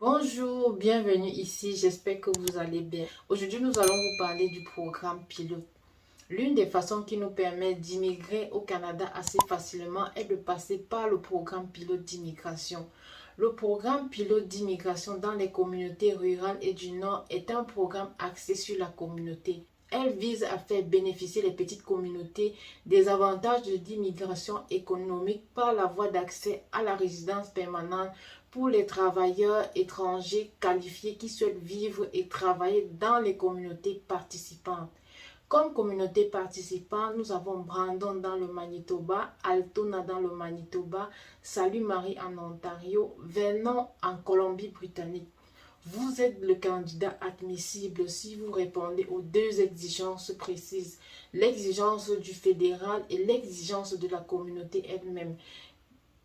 Bonjour, bienvenue ici, j'espère que vous allez bien. Aujourd'hui, nous allons vous parler du programme pilote. L'une des façons qui nous permet d'immigrer au Canada assez facilement est de passer par le programme pilote d'immigration. Le programme pilote d'immigration dans les communautés rurales et du Nord est un programme axé sur la communauté. Elle vise à faire bénéficier les petites communautés des avantages d'immigration économique par la voie d'accès à la résidence permanente pour les travailleurs étrangers qualifiés qui souhaitent vivre et travailler dans les communautés participantes. Comme communauté participante, nous avons Brandon dans le Manitoba, Altona dans le Manitoba, Salut Marie en Ontario, Vernon en Colombie-Britannique. Vous êtes le candidat admissible si vous répondez aux deux exigences précises, l'exigence du fédéral et l'exigence de la communauté elle-même.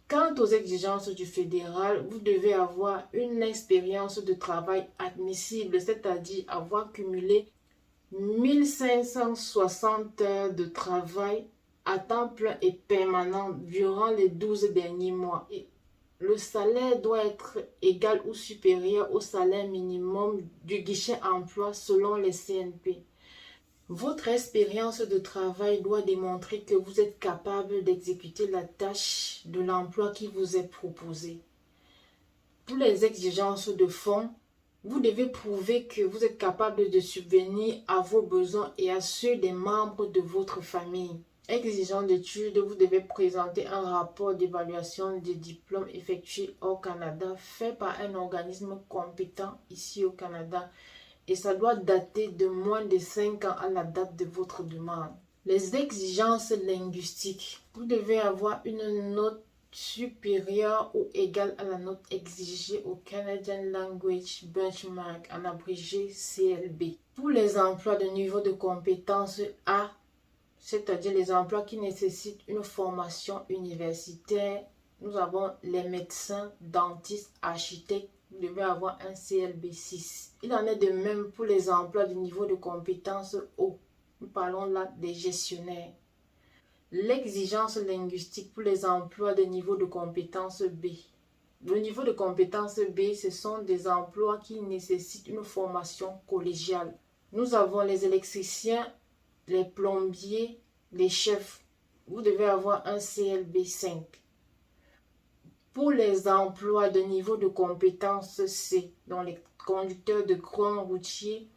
Quant aux exigences du fédéral, vous devez avoir une expérience de travail admissible, c'est-à-dire avoir cumulé 1560 heures de travail à temps plein et permanent durant les 12 derniers mois. Et le salaire doit être égal ou supérieur au salaire minimum du guichet emploi selon les CNP. Votre expérience de travail doit démontrer que vous êtes capable d'exécuter la tâche de l'emploi qui vous est proposé. Pour les exigences de fond, vous devez prouver que vous êtes capable de subvenir à vos besoins et à ceux des membres de votre famille. Exigence d'études, vous devez présenter un rapport d'évaluation des diplômes effectués au Canada fait par un organisme compétent ici au Canada et ça doit dater de moins de 5 ans à la date de votre demande. Les exigences linguistiques, vous devez avoir une note supérieure ou égale à la note exigée au Canadian Language Benchmark, en abrégé CLB. Pour les emplois de niveau de compétence A, c'est-à-dire les emplois qui nécessitent une formation universitaire, nous avons les médecins, dentistes, architectes, vous devez avoir un CLB 6. Il en est de même pour les emplois de niveau de compétence O. Nous parlons là des gestionnaires. L'exigence linguistique pour les emplois de niveau de compétence B. Le niveau de compétence B, ce sont des emplois qui nécessitent une formation collégiale. Nous avons les électriciens, les plombiers, les chefs. Vous devez avoir un CLB 5. Pour les emplois de niveau de compétence C, dont les conducteurs de grands routiers,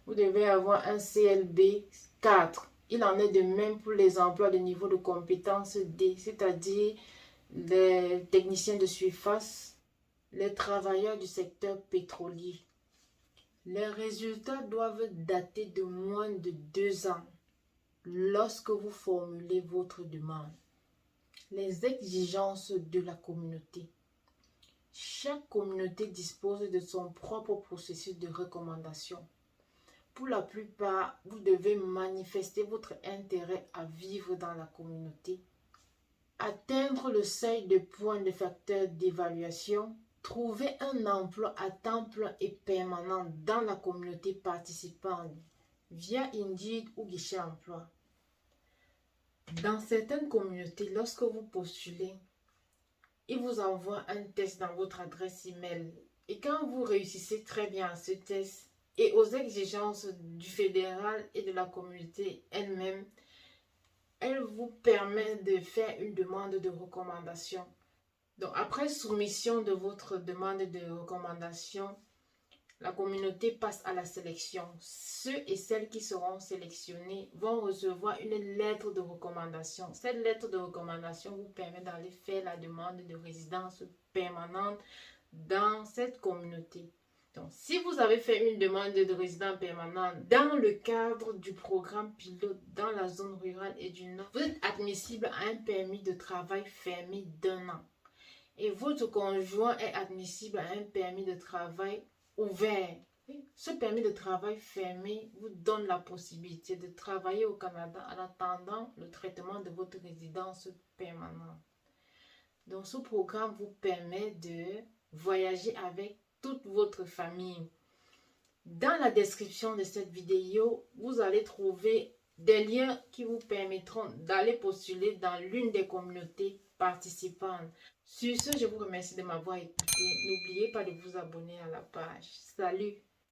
vous devez avoir un CLB 4. Il en est de même pour les emplois de niveau de compétence D, c'est-à-dire les techniciens de surface, les travailleurs du secteur pétrolier. Les résultats doivent dater de moins de 2 ans lorsque vous formulez votre demande. Les exigences de la communauté. Chaque communauté dispose de son propre processus de recommandation. Pour la plupart, vous devez manifester votre intérêt à vivre dans la communauté, atteindre le seuil de points de facteur d'évaluation, trouver un emploi à temps plein et permanent dans la communauté participante via Indeed ou guichet emploi. Dans certaines communautés, lorsque vous postulez, ils vous envoient un test dans votre adresse email. Et quand vous réussissez très bien à ce test et aux exigences du fédéral et de la communauté elle-même, elle vous permet de faire une demande de recommandation. Donc, après soumission de votre demande de recommandation, la communauté passe à la sélection. Ceux et celles qui seront sélectionnés vont recevoir une lettre de recommandation. Cette lettre de recommandation vous permet d'aller faire la demande de résidence permanente dans cette communauté. Donc, si vous avez fait une demande de résidence permanente dans le cadre du programme pilote dans la zone rurale et du Nord, vous êtes admissible à un permis de travail fermé d'1 an. Et votre conjoint est admissible à un permis de travail ouvert. Ce permis de travail fermé vous donne la possibilité de travailler au Canada en attendant le traitement de votre résidence permanente. Donc, ce programme vous permet de voyager avec toute votre famille. Dans la description de cette vidéo, vous allez trouver des liens qui vous permettront d'aller postuler dans l'une des communautés participantes. Sur ce, je vous remercie de m'avoir écouté. N'oubliez pas de vous abonner à la page. Salut!